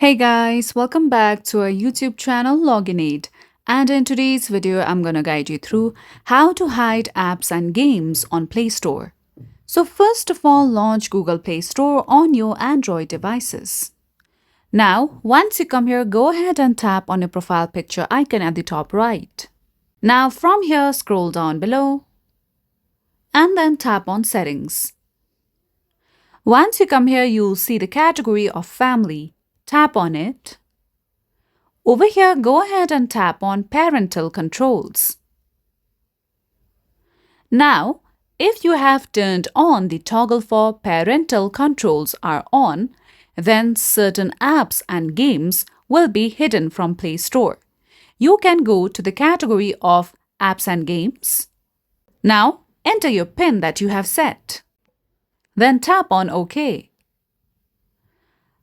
Hey guys, welcome back to our YouTube channel Login Aid. And in today's video, I'm gonna guide you through how to hide apps and games on Play Store. So first of all, launch Google Play Store on your Android devices. Now, once you come here, go ahead and tap on your profile picture icon at the top right. Now from here, scroll down below and then tap on Settings. Once you come here, you'll see the category of Family. Tap on it. Over here, go ahead and tap on Parental Controls. Now, if you have turned on the toggle for Parental Controls are on, then certain apps and games will be hidden from Play Store. You can go to the category of Apps and Games. Now, enter your PIN that you have set. Then tap on OK.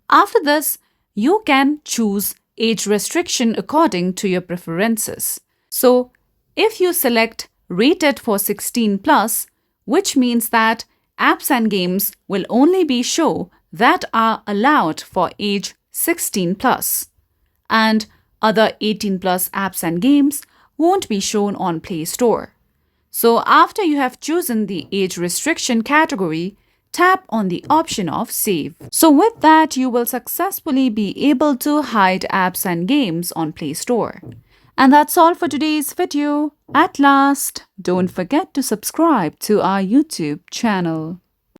After this, you can choose age restriction according to your preferences. So, if you select rated for 16 plus, which means that apps and games will only be shown that are allowed for age 16 plus, and other 18 plus apps and games won't be shown on Play Store. So, after you have chosen the age restriction category, tap on the option of Save. So with that, you will successfully be able to hide apps and games on Play Store. And that's all for today's video. At last, don't forget to subscribe to our YouTube channel.